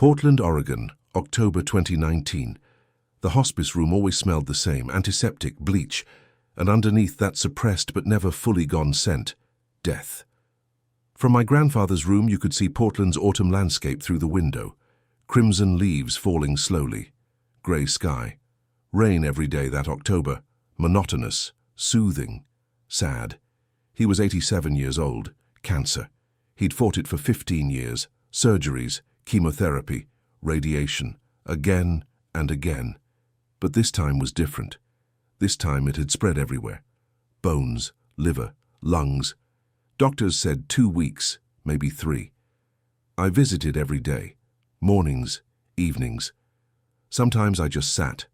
Portland, Oregon, October 2019. The hospice room always smelled the same, antiseptic, bleach, and underneath that suppressed but never fully gone scent, death. From my grandfather's room you could see Portland's autumn landscape through the window. Crimson leaves falling slowly. Grey sky. Rain every day that October. Monotonous, soothing, sad. He was 87 years old. Cancer. He'd fought it for 15 years. Surgeries, chemotherapy, radiation, again and again. But this time was different. This time it had spread everywhere. Bones, liver, lungs. Doctors said 2 weeks, maybe 3. I visited every day. Mornings, evenings. Sometimes I just sat,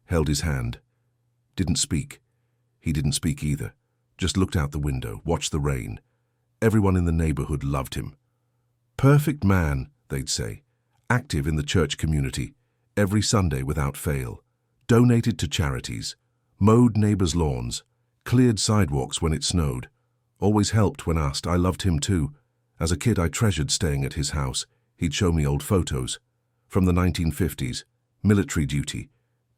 held his hand. Didn't speak. He didn't speak either. Just looked out the window, watched the rain. Everyone in the neighborhood loved him. Perfect man, they'd say. Active in the church community. Every Sunday without fail. Donated to charities. Mowed neighbors' lawns. Cleared sidewalks when it snowed. Always helped when asked. I loved him too. As a kid I treasured staying at his house. He'd show me old photos. From the 1950s. Military duty.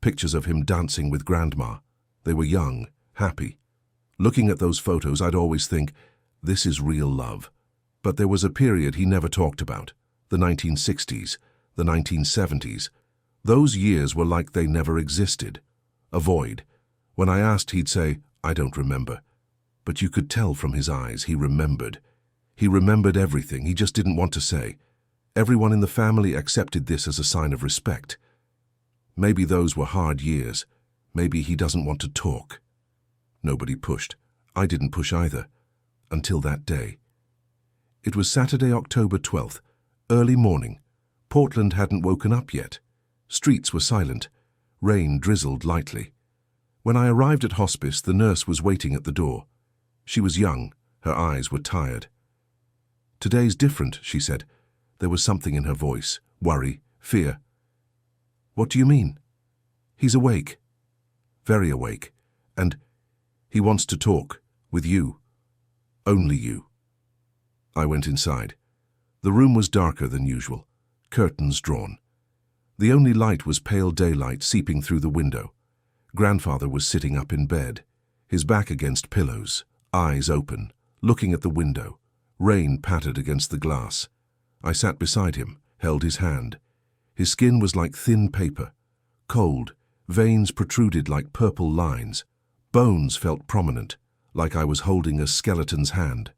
Pictures of him dancing with grandma. They were young, happy. Looking at those photos I'd always think, this is real love. But there was a period he never talked about. The 1960s, the 1970s. Those years were like they never existed. A void. When I asked, he'd say, I don't remember. But you could tell from his eyes he remembered. He remembered everything, he just didn't want to say. Everyone in the family accepted this as a sign of respect. Maybe those were hard years. Maybe he doesn't want to talk. Nobody pushed. I didn't push either. Until that day. It was Saturday, October 12th. Early morning. Portland hadn't woken up yet. Streets were silent. Rain drizzled lightly. When I arrived at hospice, the nurse was waiting at the door. She was young. Her eyes were tired. Today's different, she said. There was something in her voice. Worry, fear. What do you mean? He's awake. Very awake. And he wants to talk. With you. Only you. I went inside. The room was darker than usual. Curtains drawn. The only light was pale daylight seeping through the window. Grandfather was sitting up in bed, his back against pillows, eyes open, looking at the window. Rain pattered against the glass. I sat beside him, held his hand. His skin was like thin paper. Cold, veins protruded like purple lines. Bones felt prominent, like I was holding a skeleton's hand.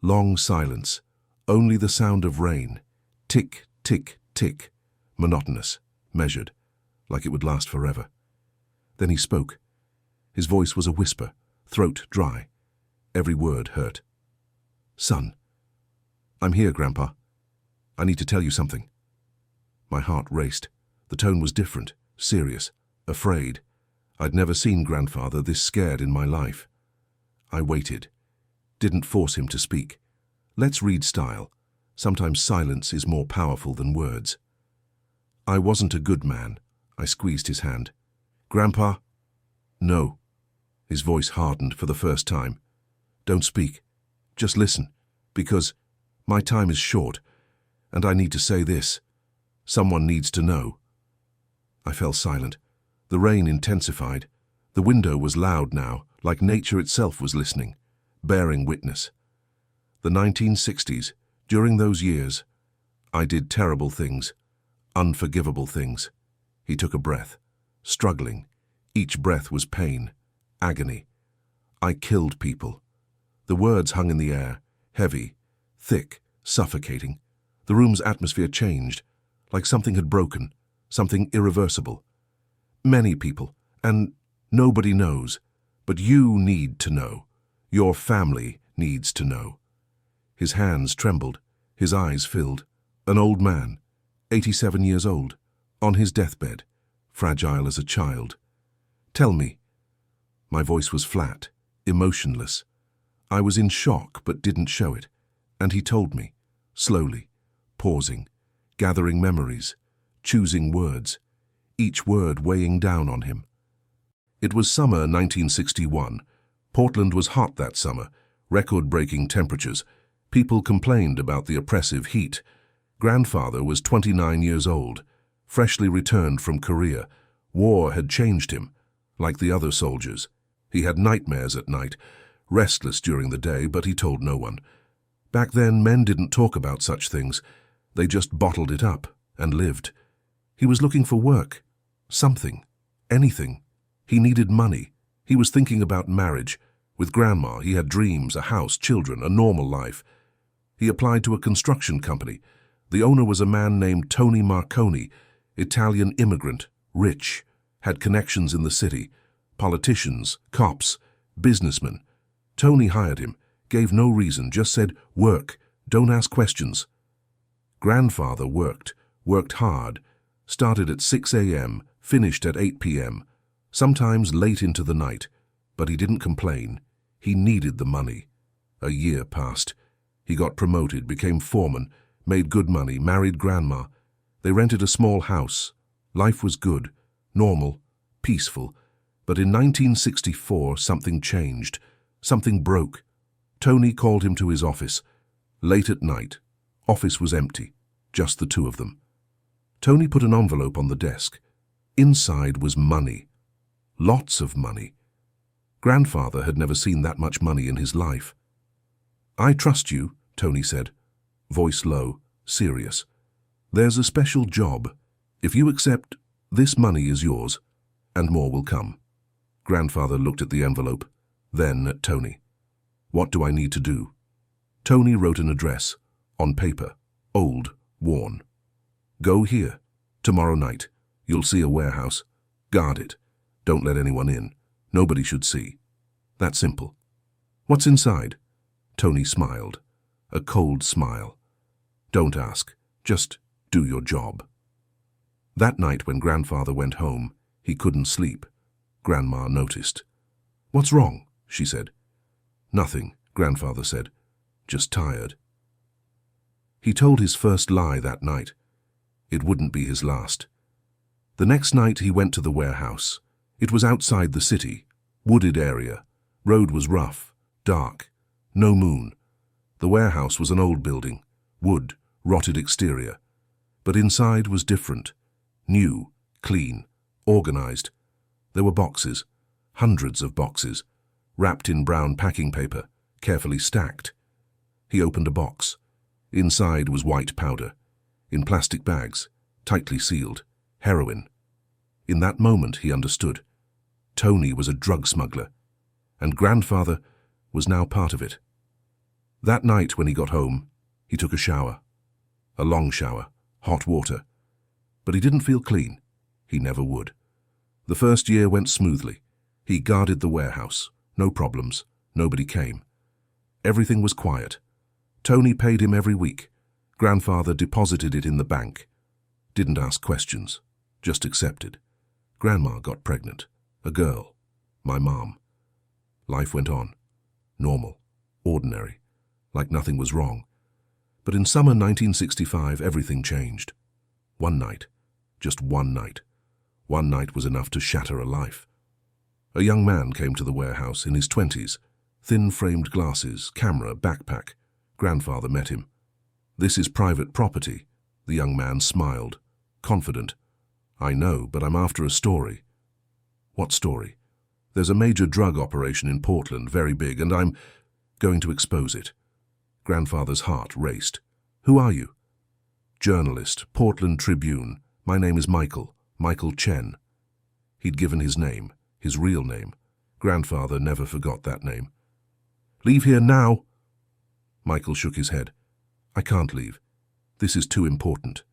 Long silence, only the sound of rain. Tick, tick, tick. Monotonous, measured, like it would last forever. Then he spoke. His voice was a whisper, throat dry. Every word hurt. Son. I'm here, Grandpa. I need to tell you something. My heart raced. The tone was different, serious, afraid. I'd never seen Grandfather this scared in my life. I waited. Didn't force him to speak. Let's read style. Sometimes silence is more powerful than words. I wasn't a good man. I squeezed his hand. Grandpa? No. His voice hardened for the first time. Don't speak. Just listen, because my time is short, and I need to say this. Someone needs to know. I fell silent. The rain intensified. The window was loud now, like nature itself was listening, bearing witness. The 1960s, during those years, I did terrible things, unforgivable things. He took a breath, struggling. Each breath was pain, agony. I killed people. The words hung in the air, heavy, thick, suffocating. The room's atmosphere changed, like something had broken, something irreversible. Many people, and nobody knows, but you need to know. Your family needs to know. His hands trembled, his eyes filled. An old man, 87 years old, on his deathbed, fragile as a child. Tell me. My voice was flat, emotionless. I was in shock but didn't show it, and he told me, slowly, pausing, gathering memories, choosing words, each word weighing down on him. It was summer 1961. Portland was hot that summer, record-breaking temperatures. People complained about the oppressive heat. Grandfather was 29 years old, freshly returned from Korea. War had changed him, like the other soldiers. He had nightmares at night, restless during the day, but he told no one. Back then, men didn't talk about such things. They just bottled it up and lived. He was looking for work, something, anything. He needed money. He was thinking about marriage. With Grandma, he had dreams, a house, children, a normal life. He applied to a construction company. The owner was a man named Tony Marconi, Italian immigrant, rich, had connections in the city, politicians, cops, businessmen. Tony hired him, gave no reason, just said, "Work, don't ask questions." Grandfather worked hard, started at 6 a.m., finished at 8 p.m., sometimes late into the night, but he didn't complain. He needed the money. A year passed. He got promoted, became foreman, made good money, married Grandma. They rented a small house. Life was good, normal, peaceful. But in 1964, something changed. Something broke. Tony called him to his office. Late at night. Office was empty. Just the two of them. Tony put an envelope on the desk. Inside was money. Lots of money. Grandfather had never seen that much money in his life. "I trust you," Tony said, voice low, serious. "There's a special job. If you accept, this money is yours, and more will come." Grandfather looked at the envelope, then at Tony. "What do I need to do?" Tony wrote an address, on paper, old, worn. "Go here, tomorrow night. You'll see a warehouse. Guard it. Don't let anyone in. Nobody should see. That simple." "What's inside?" Tony smiled, a cold smile. "Don't ask. Just do your job." That night when Grandfather went home, he couldn't sleep. Grandma noticed. "What's wrong?" she said. "Nothing," Grandfather said. "Just tired." He told his first lie that night. It wouldn't be his last. The next night he went to the warehouse. It was outside the city, wooded area. Road was rough, dark, no moon. The warehouse was an old building, wood, rotted exterior. But inside was different, new, clean, organized. There were boxes, hundreds of boxes, wrapped in brown packing paper, carefully stacked. He opened a box. Inside was white powder, in plastic bags, tightly sealed, heroin. In that moment he understood. Tony was a drug smuggler, and Grandfather was now part of it. That night when he got home, he took a shower. A long shower, hot water. But he didn't feel clean. He never would. The first year went smoothly. He guarded the warehouse. No problems. Nobody came. Everything was quiet. Tony paid him every week. Grandfather deposited it in the bank. Didn't ask questions. Just accepted. Grandma got pregnant. A girl. My mom. Life went on. Normal. Ordinary. Like nothing was wrong. But in summer 1965, everything changed. One night. Just one night. One night was enough to shatter a life. A young man came to the warehouse in his 20s. Thin-framed glasses, camera, backpack. Grandfather met him. "This is private property." The young man smiled, confident. "I know, but I'm after a story." "What story?" "There's a major drug operation in Portland, very big, and I'm going to expose it." Grandfather's heart raced. "Who are you?" "Journalist, Portland Tribune. My name is Michael Chen." He'd given his name, his real name. Grandfather never forgot that name. "Leave here now." Michael shook his head. "I can't leave. This is too important.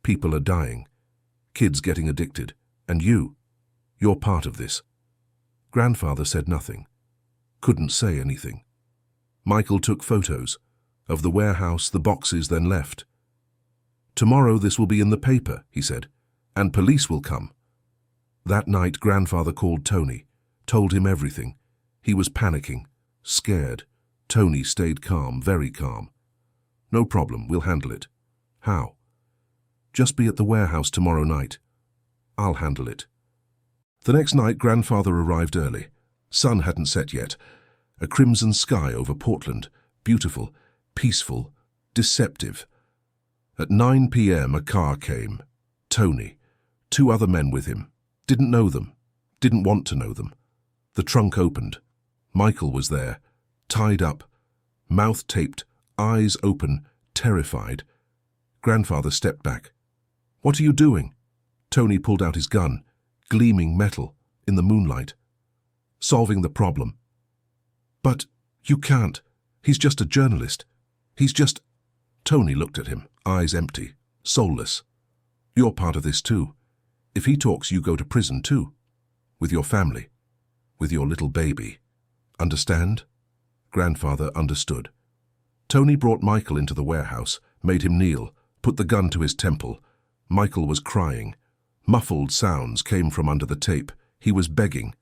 People are dying. Kids getting addicted. And you're part of this." Grandfather said nothing. Couldn't say anything. Michael took photos of the warehouse, the boxes, then left. "Tomorrow this will be in the paper," he said, "and police will come." That night Grandfather called Tony, told him everything. He was panicking, scared. Tony stayed calm, very calm. "No problem, we'll handle it." "How?" "Just be at the warehouse tomorrow night. I'll handle it." The next night Grandfather arrived early. Sun hadn't set yet. A crimson sky over Portland, beautiful, peaceful, deceptive. At 9 p.m. a car came. Tony. 2 other men with him. Didn't know them. Didn't want to know them. The trunk opened. Michael was there, tied up, mouth taped, eyes open, terrified. Grandfather stepped back. "What are you doing?" Tony pulled out his gun, gleaming metal, in the moonlight. "Solving the problem." "But you can't. He's just a journalist. He's just—" Tony looked at him, eyes empty, soulless. "You're part of this too. If he talks, you go to prison too. With your family. With your little baby. Understand?" Grandfather understood. Tony brought Michael into the warehouse, made him kneel, put the gun to his temple. Michael was crying. Muffled sounds came from under the tape. He was begging.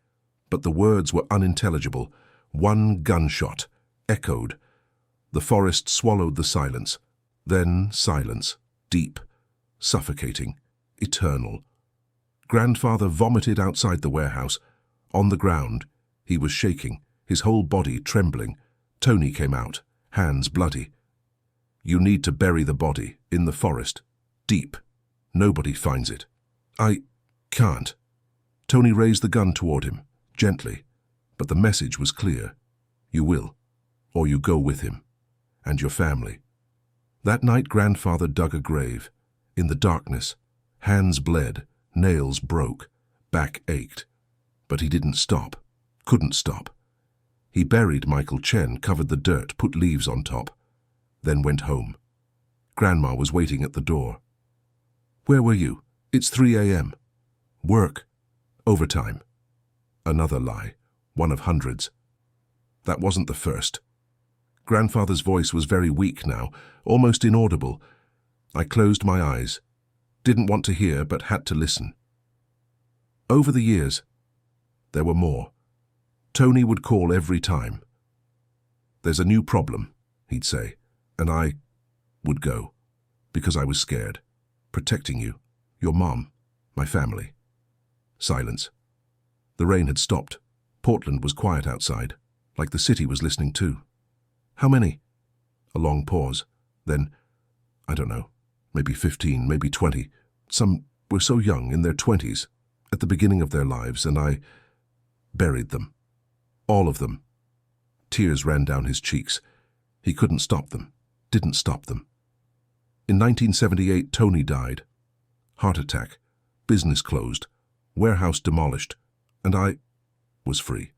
But the words were unintelligible. One gunshot. Echoed. The forest swallowed the silence. Then silence. Deep. Suffocating. Eternal. Grandfather vomited outside the warehouse. On the ground. He was shaking, his whole body trembling. Tony came out, hands bloody. "You need to bury the body, in the forest. Deep. Nobody finds it." "I can't." Tony raised the gun toward him, gently. But the message was clear. You will, or you go with him, and your family. That night Grandfather dug a grave. In the darkness, hands bled, nails broke, back ached. But he didn't stop, couldn't stop. He buried Michael Chen, covered the dirt, put leaves on top, then went home. Grandma was waiting at the door. "Where were you? It's 3 a.m. "Work. Overtime." Another lie, one of hundreds. That wasn't the first. Grandfather's voice was very weak now, almost inaudible. I closed my eyes. Didn't want to hear, but had to listen. Over the years, there were more. Tony would call every time. "There's a new problem," he'd say, and I would go, because I was scared. "Protecting you, your mom, my family." Silence. The rain had stopped. Portland was quiet outside, like the city was listening too. "How many?" A long pause. Then, I don't know, maybe 15, maybe 20. Some were so young, in their 20s, at the beginning of their lives, and I buried them. All of them. Tears ran down his cheeks. He couldn't stop them, didn't stop them. In 1978, Tony died. Heart attack, business closed, warehouse demolished, and I was free.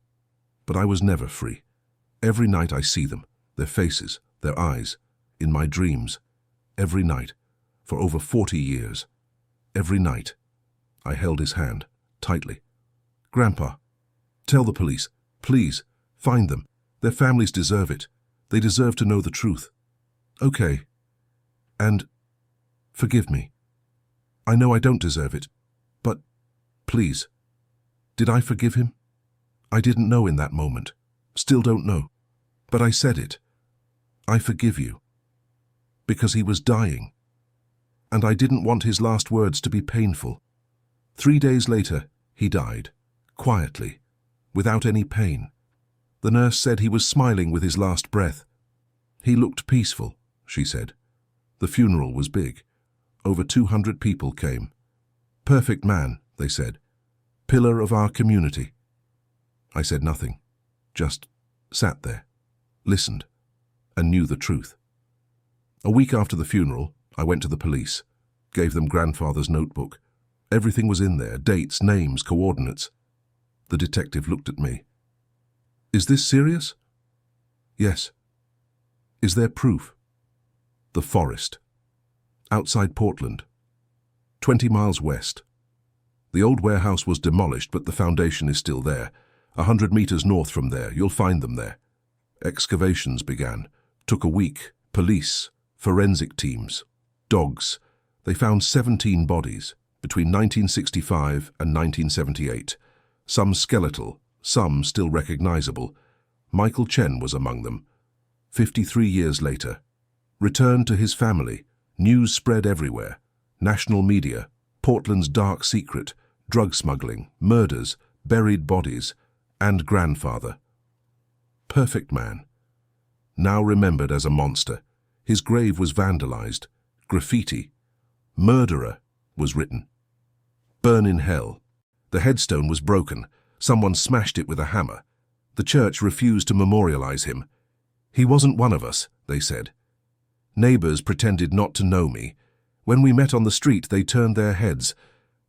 But I was never free. Every night I see them, their faces, their eyes, in my dreams. Every night, for over 40 years. Every night. I held his hand, tightly. "Grandpa, tell the police, please, find them. Their families deserve it. They deserve to know the truth." "Okay. And forgive me. I know I don't deserve it, but please." Did I forgive him? I didn't know in that moment. Still don't know. But I said it. "I forgive you." Because he was dying. And I didn't want his last words to be painful. 3 days later, he died. Quietly. Without any pain. The nurse said he was smiling with his last breath. "He looked peaceful," she said. The funeral was big. Over 200 people came. "Perfect man," they said. "Pillar of our community." I said nothing. Just sat there, listened, and knew the truth. A week after the funeral, I went to the police, gave them Grandfather's notebook. Everything was in there, dates, names, coordinates. The detective looked at me. "Is this serious?" "Yes." "Is there proof?" The forest. Outside Portland. 20 miles west. The old warehouse was demolished, but the foundation is still there. 100 meters north from there, you'll find them there. Excavations began. Took a week. Police, forensic teams, dogs. They found 17 bodies between 1965 and 1978. Some skeletal, some still recognizable. Michael Chen was among them. 53 years later. Returned to his family. News spread everywhere. National media. Portland's dark secret. Drug smuggling. Murders. Buried bodies. And Grandfather. Perfect man. Now remembered as a monster. His grave was vandalized. Graffiti. Murderer was written. Burn in hell. The headstone was broken. Someone smashed it with a hammer. The church refused to memorialize him. He wasn't one of us, they said. Neighbors pretended not to know me. When we met on the street, they turned their heads.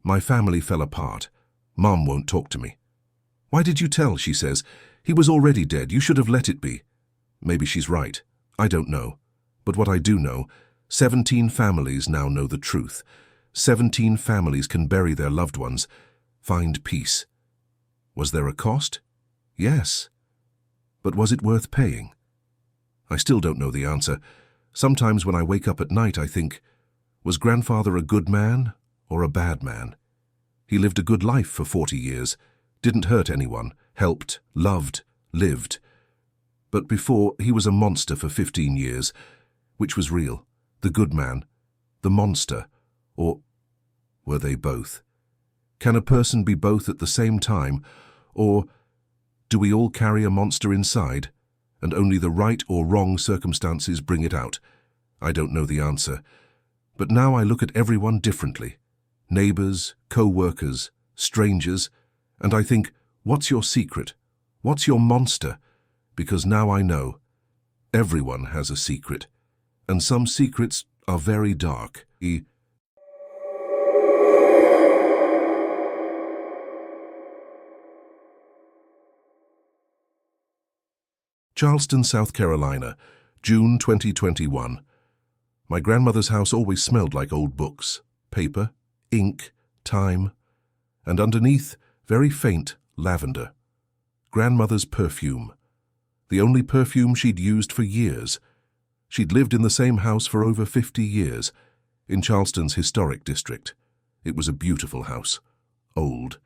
My family fell apart. Mom won't talk to me. Why did you tell, she says. He was already dead. You should have let it be. Maybe she's right. I don't know. But what I do know, 17 families now know the truth. 17 families can bury their loved ones, find peace. Was there a cost? Yes. But was it worth paying? I still don't know the answer. Sometimes when I wake up at night, I think, was grandfather a good man or a bad man? He lived a good life for 40 years, didn't hurt anyone, helped, loved, lived. But before, he was a monster for 15 years. Which was real? The good man? The monster? Or were they both? Can a person be both at the same time? Or do we all carry a monster inside, and only the right or wrong circumstances bring it out? I don't know the answer. But now I look at everyone differently. Neighbors, co-workers, strangers, and I think, what's your secret? What's your monster? Because now I know. Everyone has a secret, and some secrets are very dark. Charleston, South Carolina, June 2021. My grandmother's house always smelled like old books, paper, ink, time, and underneath, very faint lavender. Grandmother's perfume. The only perfume she'd used for years. She'd lived in the same house for over 50 years, in Charleston's historic district. It was a beautiful house, old.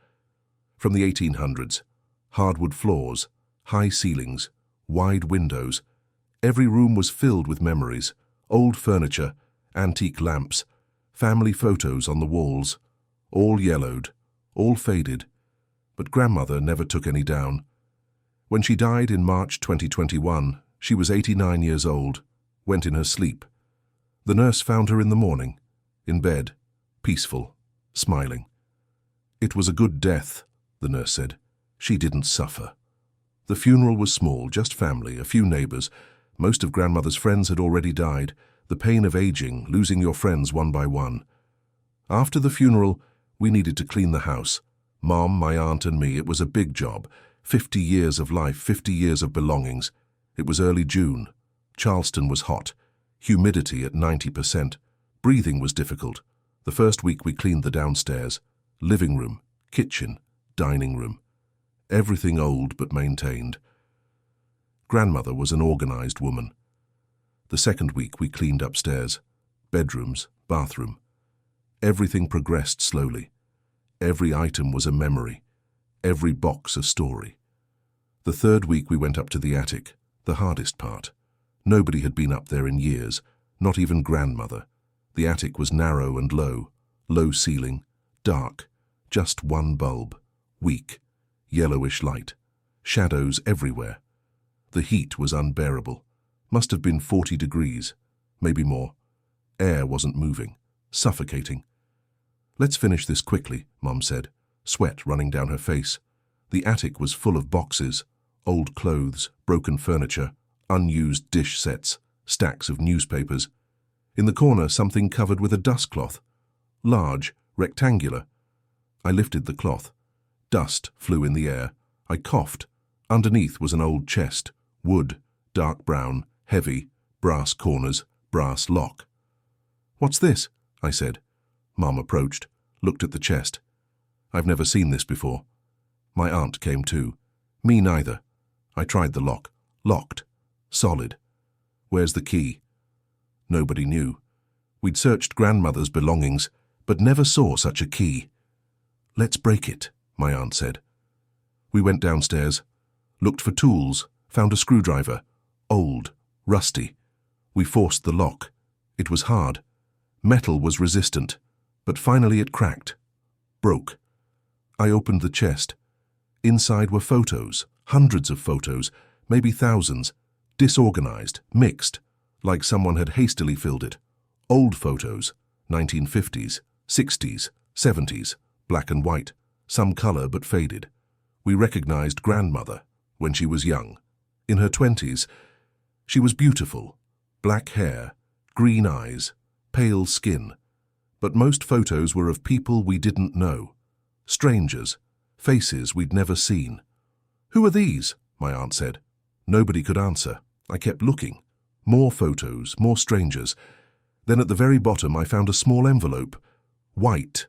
From the 1800s, hardwood floors, high ceilings, wide windows. Every room was filled with memories, old furniture, antique lamps, family photos on the walls, all yellowed, all faded. But grandmother never took any down. When she died in March 2021, she was 89 years old, went in her sleep. The nurse found her in the morning, in bed, peaceful, smiling. It was a good death, the nurse said. She didn't suffer. The funeral was small, just family, a few neighbors. Most of grandmother's friends had already died, the pain of aging, losing your friends one by one. After the funeral, we needed to clean the house. Mom, my aunt, and me. It was a big job. 50 years of life, 50 years of belongings. It was early June. Charleston was hot. Humidity at 90%. Breathing was difficult. The first week we cleaned the downstairs. Living room, kitchen, dining room. Everything old but maintained. Grandmother was an organized woman. The second week we cleaned upstairs. Bedrooms, bathroom. Everything progressed slowly. Every item was a memory. Every box a story. The third week we went up to the attic, the hardest part. Nobody had been up there in years, not even grandmother. The attic was narrow and low, low ceiling, dark, just one bulb, weak, yellowish light, shadows everywhere. The heat was unbearable. Must have been 40 degrees, maybe more. Air wasn't moving, suffocating. Let's finish this quickly, Mom said, sweat running down her face. The attic was full of boxes, old clothes, broken furniture, unused dish sets, stacks of newspapers. In the corner, something covered with a dust cloth. Large, rectangular. I lifted the cloth. Dust flew in the air. I coughed. Underneath was an old chest, wood, dark brown, heavy, brass corners, brass lock. "What's this?" I said. Mom approached, looked at the chest. "I've never seen this before." My aunt came too. Me neither. I tried the lock. Locked. Solid. "Where's the key?" Nobody knew. We'd searched grandmother's belongings, but never saw such a key. "Let's break it," my aunt said. We went downstairs, looked for tools, found a screwdriver. Old, rusty. We forced the lock. It was hard. Metal was resistant, but finally it cracked. Broke. I opened the chest. Inside were photos, hundreds of photos, maybe thousands, disorganized, mixed, like someone had hastily filled it. Old photos, 1950s, 60s, 70s, black and white, some color but faded. We recognized grandmother when she was young. In her 20s, she was beautiful, black hair, green eyes, pale skin. But most photos were of people we didn't know. Strangers, faces we'd never seen. "Who are these?" my aunt said. Nobody could answer. I kept looking. More photos, more strangers. Then at the very bottom I found a small envelope. White.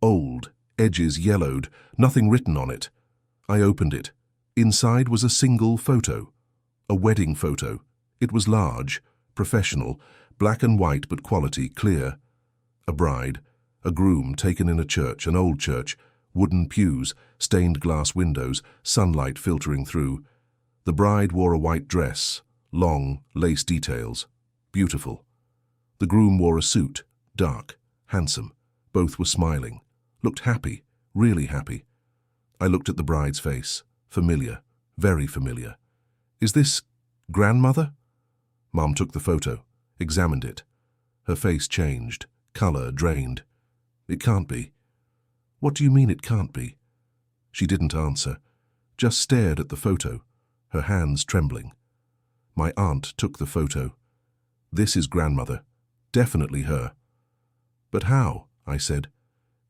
Old, edges yellowed, nothing written on it. I opened it. Inside was a single photo. A wedding photo. It was large, professional, black and white but quality, clear. A bride, a groom taken in a church, an old church, wooden pews, stained glass windows, sunlight filtering through. The bride wore a white dress, long, lace details, beautiful. The groom wore a suit, dark, handsome. Both were smiling, looked happy, really happy. I looked at the bride's face, familiar, very familiar. "Is this grandmother?" Mom took the photo, examined it. Her face changed, color drained. "It can't be." "What do you mean it can't be?" She didn't answer, just stared at the photo, her hands trembling. My aunt took the photo. "This is grandmother. Definitely her." "But how?" I said.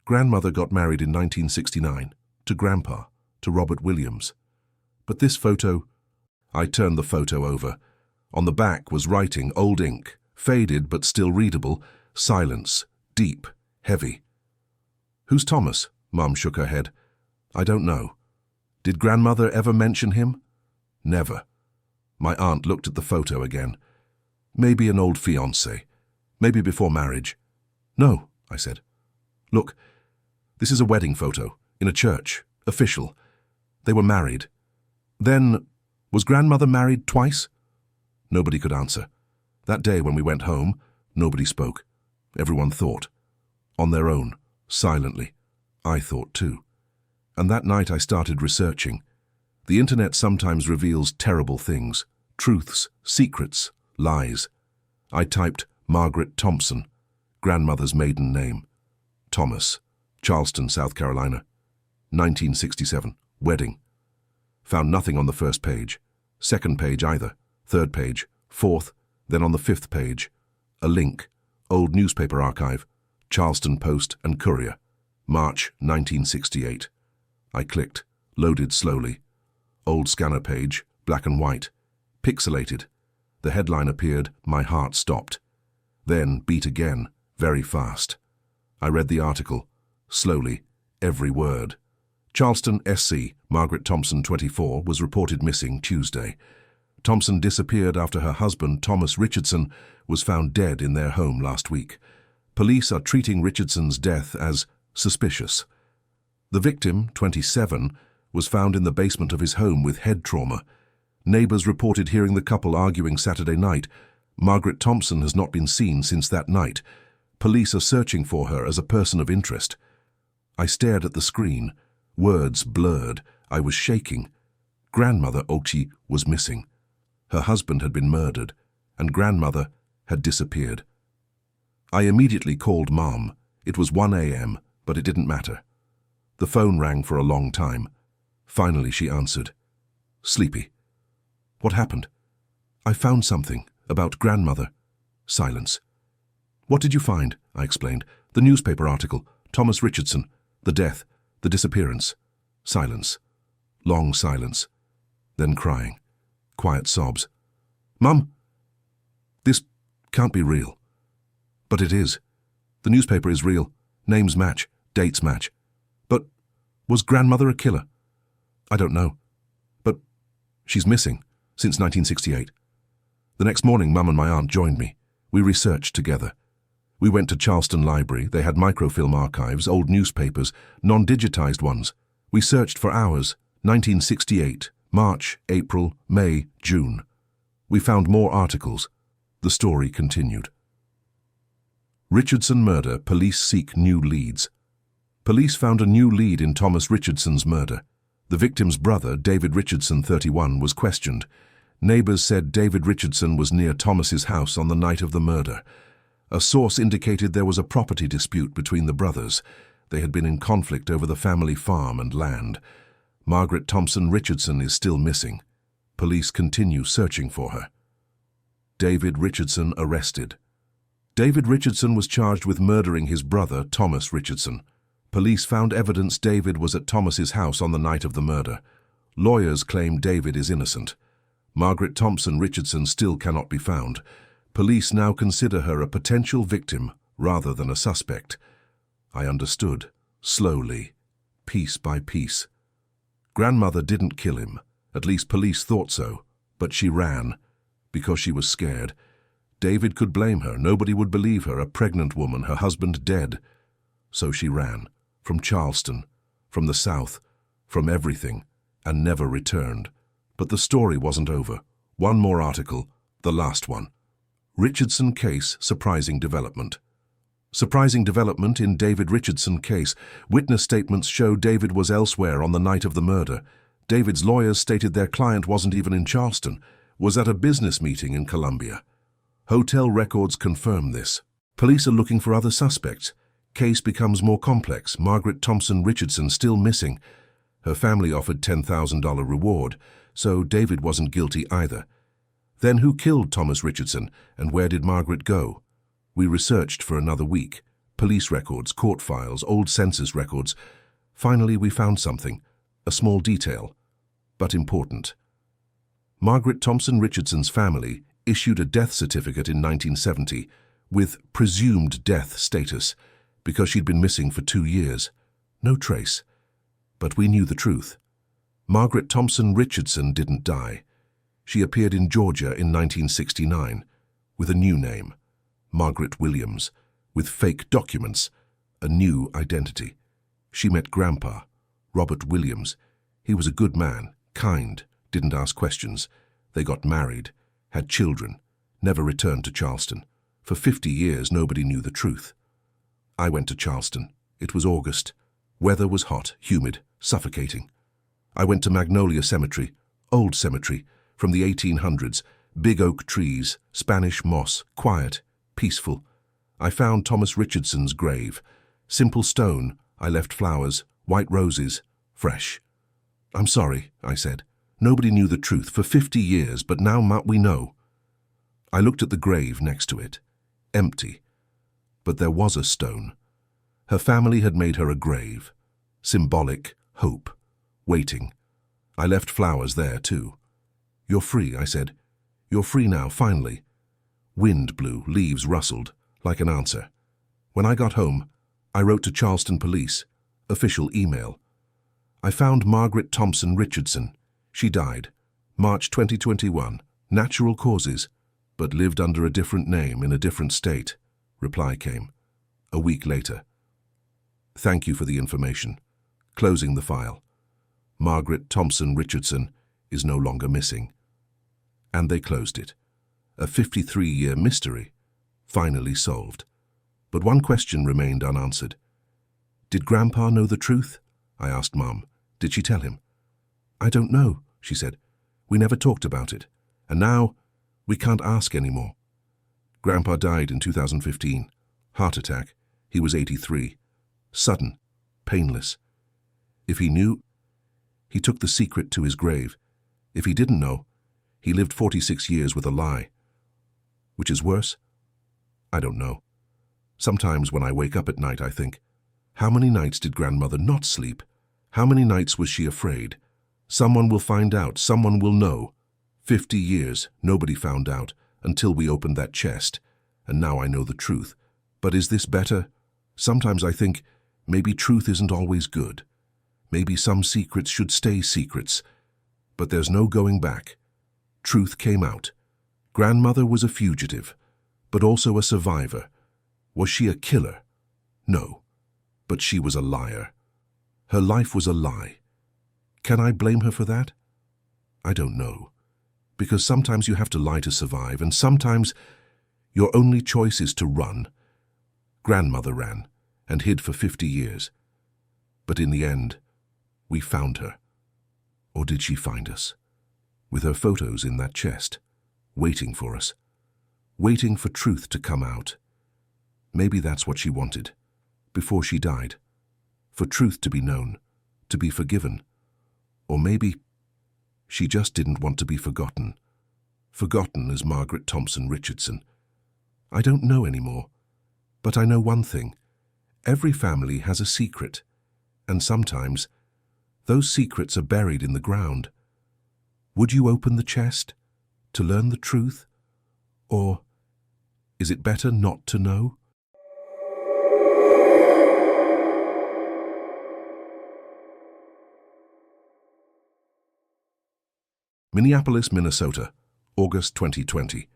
"Grandmother got married in 1969, to Grandpa, to Robert Williams. But this photo—" I turned the photo over. On the back was writing, old ink, faded but still readable, silence, deep, heavy. "Who's Thomas?" Mum shook her head. "I don't know." "Did grandmother ever mention him?" "Never." My aunt looked at the photo again. "Maybe an old fiancé. Maybe before marriage." "No," I said. "Look, this is a wedding photo, in a church, official. They were married. Then, was grandmother married twice?" Nobody could answer. That day when we went home, nobody spoke. Everyone thought. On their own, silently. I thought too. And that night I started researching. The internet sometimes reveals terrible things, truths, secrets, lies. I typed Margaret Thompson, grandmother's maiden name. Thomas, Charleston, South Carolina. 1967, wedding. Found nothing on the first page. Second page either. Third page. Fourth. Then on the fifth page. A link. Old newspaper archive. Charleston Post and Courier. March 1968. I clicked. Loaded slowly. Old scanner page. Black and white. Pixelated. The headline appeared. My heart stopped. Then beat again. Very fast. I read the article. Slowly. Every word. Charleston, SC, Margaret Thompson, 24, was reported missing Tuesday. Thompson disappeared after her husband, Thomas Richardson, was found dead in their home last week. Police are treating Richardson's death as suspicious. The victim, 27, was found in the basement of his home with head trauma. Neighbors reported hearing the couple arguing Saturday night. Margaret Thompson has not been seen since that night. Police are searching for her as a person of interest. I stared at the screen. Words blurred. I was shaking. Grandmother Ochi was missing. Her husband had been murdered, and grandmother had disappeared. I immediately called Mom. It was 1 a.m., but it didn't matter. The phone rang for a long time. Finally she answered. "Sleepy." "What happened?" "I found something about grandmother." Silence. "What did you find?" I explained. "The newspaper article, Thomas Richardson, the death, the disappearance." Silence. Long silence. Then crying. Quiet sobs. "Mum, this can't be real." "But it is. The newspaper is real. Names match. Dates match. But was grandmother a killer?" "I don't know. But she's missing since 1968. The next morning, Mum and my aunt joined me. We researched together. We went to Charleston Library. They had microfilm archives, old newspapers, non-digitized ones. We searched for hours. 1968, March, April, May, June. We found more articles. The story continued. Richardson murder, police seek new leads. Police found a new lead in Thomas Richardson's murder. The victim's brother, David Richardson, 31, was questioned. Neighbors said David Richardson was near Thomas's house on the night of the murder. A source indicated there was a property dispute between the brothers. They had been in conflict over the family farm and land. Margaret Thompson Richardson is still missing. Police continue searching for her. David Richardson arrested. David Richardson was charged with murdering his brother, Thomas Richardson. Police found evidence David was at Thomas's house on the night of the murder. Lawyers claim David is innocent. Margaret Thompson Richardson still cannot be found. Police now consider her a potential victim rather than a suspect. I understood, slowly, piece by piece. Grandmother didn't kill him. At least police thought so. But she ran, because she was scared. David could blame her. Nobody would believe her, a pregnant woman, her husband dead. So she ran, from Charleston, from the South, from everything, and never returned. But the story wasn't over. One more article, the last one. Richardson case, surprising development. Surprising development in David Richardson case. Witness statements show David was elsewhere on the night of the murder. David's lawyers stated their client wasn't even in Charleston, was at a business meeting in Columbia. Hotel records confirm this. Police are looking for other suspects. Case becomes more complex. Margaret Thompson Richardson still missing. Her family offered $10,000 reward, so David wasn't guilty either. Then who killed Thomas Richardson, and where did Margaret go? We researched for another week. Police records, court files, old census records. Finally, we found something. A small detail, but important. Margaret Thompson Richardson's family issued a death certificate in 1970 with presumed death status because she'd been missing for 2 years. No trace. But we knew the truth. Margaret Thompson Richardson didn't die. She appeared in Georgia in 1969 with a new name, Margaret Williams, with fake documents, a new identity. She met Grandpa, Robert Williams. He was a good man, kind, didn't ask questions. They got married, had children, never returned to Charleston. For 50 years, nobody knew the truth. I went to Charleston. It was August. Weather was hot, humid, suffocating. I went to Magnolia Cemetery, old cemetery, from the 1800s, big oak trees, Spanish moss, quiet, peaceful. I found Thomas Richardson's grave. Simple stone, I left flowers, white roses, fresh. I'm sorry, I said. Nobody knew the truth for 50 years, but now we know. I looked at the grave next to it, empty. But there was a stone. Her family had made her a grave. Symbolic, hope, waiting. I left flowers there too. You're free, I said. You're free now, finally. Wind blew, leaves rustled, like an answer. When I got home, I wrote to Charleston Police, official email. I found Margaret Thompson Richardson. She died, March 2021, natural causes, but lived under a different name in a different state. Reply came. A week later. Thank you for the information. Closing the file. Margaret Thompson Richardson is no longer missing. And they closed it. A 53-year mystery, finally solved. But one question remained unanswered. Did Grandpa know the truth? I asked Mom. Did she tell him? I don't know, she said. We never talked about it. And now, we can't ask anymore. Grandpa died in 2015. Heart attack. He was 83. Sudden. Painless. If he knew, he took the secret to his grave. If he didn't know, he lived 46 years with a lie. Which is worse? I don't know. Sometimes when I wake up at night, I think, how many nights did Grandmother not sleep? How many nights was she afraid? Someone will find out, someone will know. 50 years, nobody found out, until we opened that chest. And now I know the truth. But is this better? Sometimes I think, maybe truth isn't always good. Maybe some secrets should stay secrets. But there's no going back. Truth came out. Grandmother was a fugitive, but also a survivor. Was she a killer? No. But she was a liar. Her life was a lie. Can I blame her for that? I don't know. Because sometimes you have to lie to survive, and sometimes your only choice is to run. Grandmother ran and hid for 50 years. But in the end, we found her. Or did she find us? With her photos in that chest, waiting for us. Waiting for truth to come out. Maybe that's what she wanted, before she died. For truth to be known, to be forgiven. Or maybe she just didn't want to be forgotten. Forgotten as Margaret Thompson Richardson. I don't know anymore. But I know one thing. Every family has a secret. And sometimes, those secrets are buried in the ground. Would you open the chest to learn the truth? Or is it better not to know? Minneapolis, Minnesota, August 2020.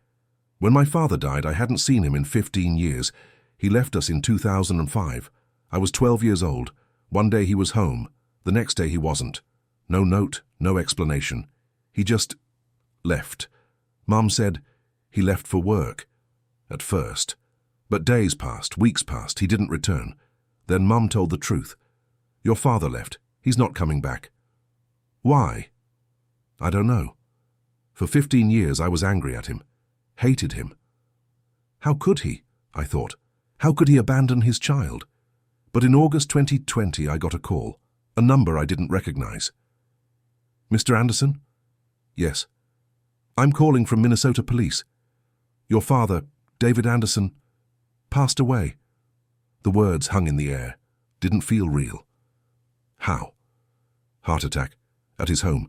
When my father died, I hadn't seen him in 15 years. He left us in 2005. I was 12 years old. One day he was home. The next day he wasn't. No note, no explanation. He just left. Mom said he left for work. At first. But days passed, weeks passed. He didn't return. Then Mom told the truth. Your father left. He's not coming back. Why? I don't know. For 15 years I was angry at him, hated him. How could he? I thought. How could he abandon his child? But in August 2020 I got a call, a number I didn't recognize. Mr. Anderson? Yes. I'm calling from Minnesota Police. Your father, David Anderson, passed away. The words hung in the air, didn't feel real. How? Heart attack, at his home.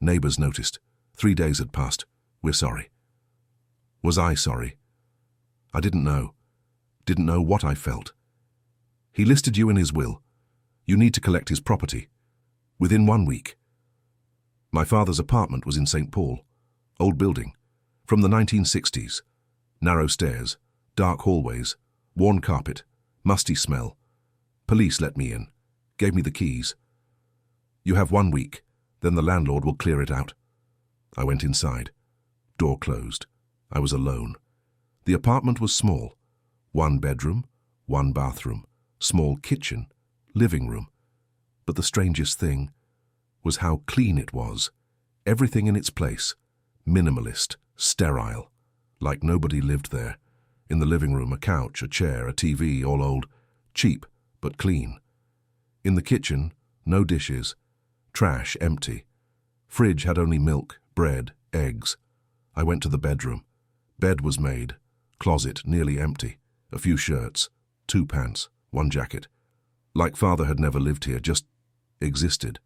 Neighbors noticed. 3 days had passed. We're sorry. Was I sorry? I didn't know. Didn't know what I felt. He listed you in his will. You need to collect his property. Within 1 week. My father's apartment was in St. Paul. Old building. From the 1960s. Narrow stairs. Dark hallways. Worn carpet. Musty smell. Police let me in. Gave me the keys. You have 1 week. Then the landlord will clear it out. I went inside. Door closed. I was alone. The apartment was small. 1 bedroom, 1 bathroom, small kitchen, living room. But the strangest thing was how clean it was. Everything in its place. Minimalist, sterile. Like nobody lived there. In the living room, a couch, a chair, a TV, all old. Cheap, but clean. In the kitchen, no dishes. Trash empty. Fridge had only milk, bread, eggs. I went to the bedroom. Bed was made. Closet nearly empty. A few shirts. 2 pants. 1 jacket. Like father had never lived here, just existed.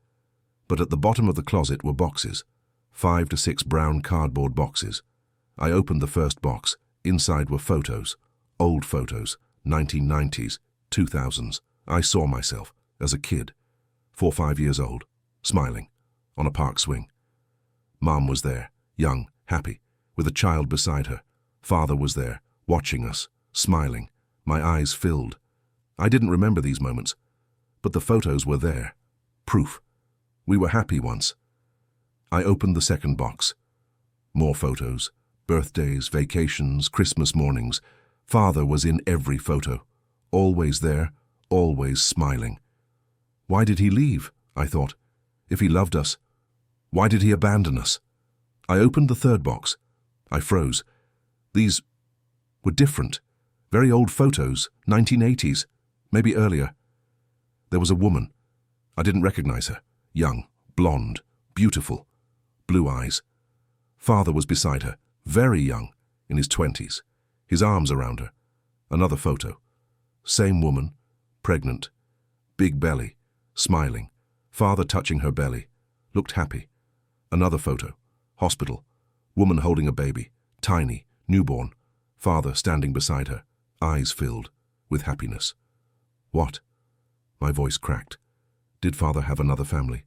But at the bottom of the closet were boxes. 5 to 6 brown cardboard boxes. I opened the first box. Inside were photos. Old photos. 1990s. 2000s. I saw myself as a kid. 4 or 5 years old. Smiling, on a park swing. Mom was there, young, happy, with a child beside her. Father was there, watching us, smiling. My eyes filled. I didn't remember these moments, but the photos were there. Proof. We were happy once. I opened the second box. More photos. Birthdays, vacations, Christmas mornings. Father was in every photo. Always there, always smiling. Why did he leave? I thought. If he loved us, why did he abandon us? I opened the third box. I froze. These were different. Very old photos, 1980s, maybe earlier. There was a woman. I didn't recognize her. Young, blonde, beautiful, blue eyes. Father was beside her, very young, in his 20s, his arms around her. Another photo. Same woman, pregnant, big belly, smiling. Father touching her belly, looked happy. Another photo. Hospital. Woman holding a baby, tiny, newborn. Father standing beside her, eyes filled with happiness. What? My voice cracked. Did father have another family?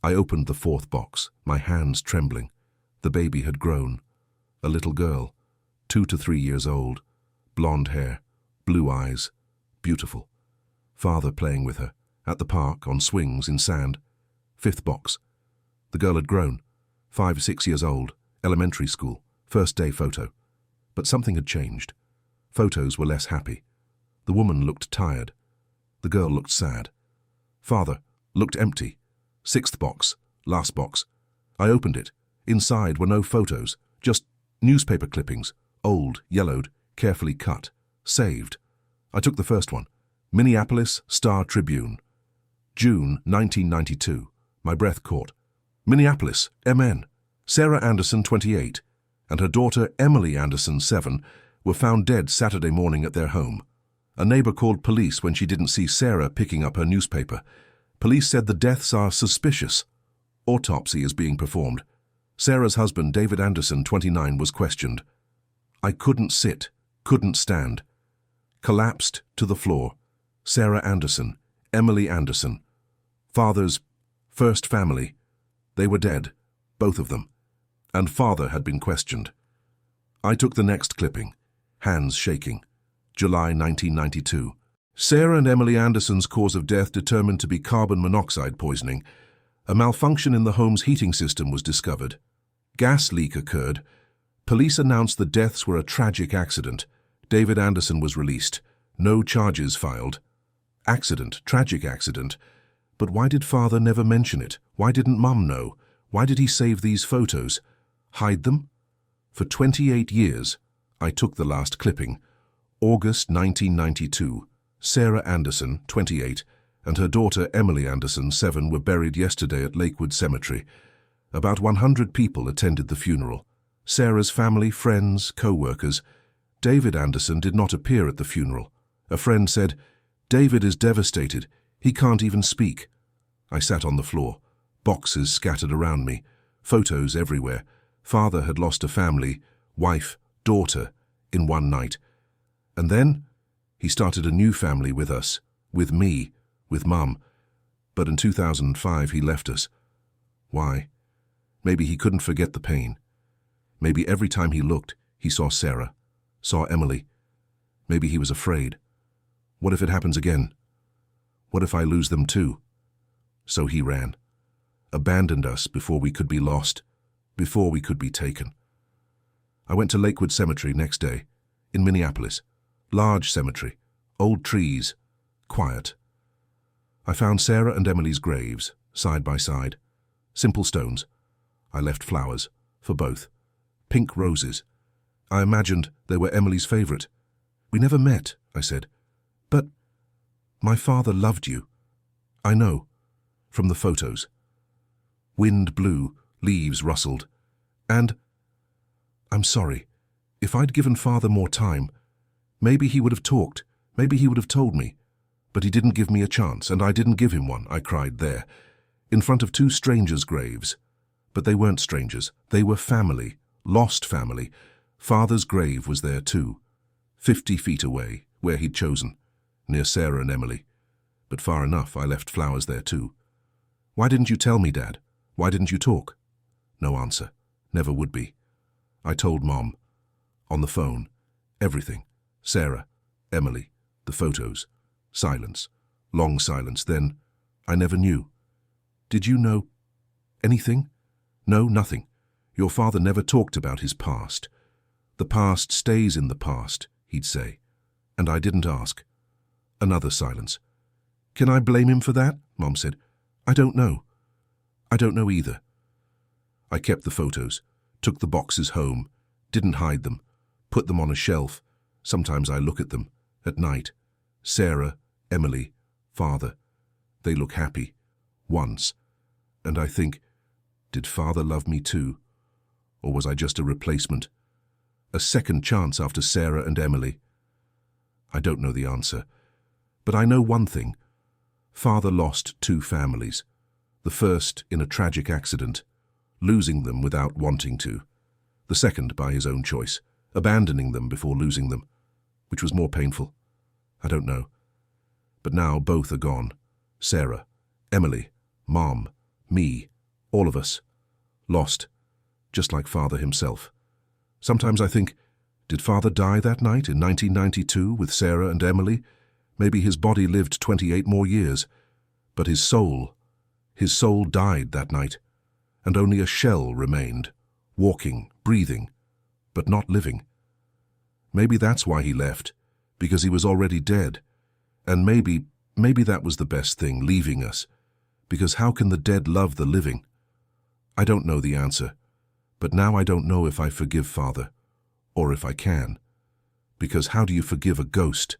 I opened the fourth box, my hands trembling. The baby had grown. A little girl, 2 to 3 years old. Blonde hair, blue eyes, beautiful. Father playing with her. At the park, on swings, in sand. Fifth box. The girl had grown. 5, 6 years old. Elementary school. First day photo. But something had changed. Photos were less happy. The woman looked tired. The girl looked sad. Father looked empty. 6th box. Last box. I opened it. Inside were no photos. Just newspaper clippings. Old, yellowed, carefully cut. Saved. I took the first one. Minneapolis Star-Tribune. June 1992. My breath caught. Minneapolis, MN. Sarah Anderson, 28, and her daughter Emily Anderson, 7, were found dead Saturday morning at their home. A neighbor called police when she didn't see Sarah picking up her newspaper. Police said the deaths are suspicious. Autopsy is being performed. Sarah's husband, David Anderson, 29, was questioned. I couldn't sit, couldn't stand. Collapsed to the floor. Sarah Anderson, Emily Anderson. Father's first family. They were dead, both of them. And father had been questioned. I took the next clipping, hands shaking. July 1992. Sarah and Emily Anderson's cause of death determined to be carbon monoxide poisoning. A malfunction in the home's heating system was discovered. Gas leak occurred. Police announced the deaths were a tragic accident. David Anderson was released. No charges filed. Accident, tragic accident. But why did father never mention it? Why didn't Mum know? Why did he save these photos? Hide them? For 28 years, I took the last clipping. August 1992. Sarah Anderson, 28, and her daughter Emily Anderson, 7, were buried yesterday at Lakewood Cemetery. About 100 people attended the funeral. Sarah's family, friends, co-workers. David Anderson did not appear at the funeral. A friend said, "David is devastated. He can't even speak." I sat on the floor. Boxes scattered around me. Photos everywhere. Father had lost a family, wife, daughter, in one night. And then he started a new family with us, with me, with Mum. But in 2005 he left us. Why? Maybe he couldn't forget the pain. Maybe every time he looked, he saw Sarah, saw Emily. Maybe he was afraid. What if it happens again? What if I lose them too? So he ran. Abandoned us before we could be lost, before we could be taken. I went to Lakewood Cemetery next day, in Minneapolis. Large cemetery, old trees, quiet. I found Sarah and Emily's graves, side by side. Simple stones. I left flowers, for both. Pink roses. I imagined they were Emily's favorite. "We never met," I said. "But my father loved you." "I know, from the photos." Wind blew, leaves rustled. And I'm sorry. If I'd given father more time, maybe he would have talked, maybe he would have told me. But he didn't give me a chance, and I didn't give him one, I cried there, in front of two strangers' graves. But they weren't strangers, they were family, lost family. Father's grave was there too, 50 feet away, where he'd chosen, near Sarah and Emily. But far enough, I left flowers there too. "Why didn't you tell me, Dad? Why didn't you talk?" No answer, never would be. I told Mom, on the phone, everything. Sarah, Emily, the photos. Silence, long silence. Then, I never knew. "Did you know anything?" "No, nothing. Your father never talked about his past. The past stays in the past," he'd say. And I didn't ask. Another silence. "Can I blame him for that?" Mom said. "I don't know. I don't know either." I kept the photos, took the boxes home, didn't hide them, put them on a shelf. Sometimes I look at them, at night. Sarah, Emily, father. They look happy. Once. And I think, did father love me too? Or was I just a replacement? A second chance after Sarah and Emily? I don't know the answer. But I know one thing. Father lost two families. The first in a tragic accident, losing them without wanting to. The second by his own choice, abandoning them before losing them. Which was more painful? I don't know. But now both are gone. Sarah, Emily, Mom, me, all of us. Lost, just like father himself. Sometimes I think, did father die that night in 1992 with Sarah and Emily? Maybe his body lived 28 more years. But his soul died that night. And only a shell remained, walking, breathing, but not living. Maybe that's why he left, because he was already dead. And maybe that was the best thing, leaving us. Because how can the dead love the living? I don't know the answer. But now I don't know if I forgive father, or if I can. Because how do you forgive a ghost?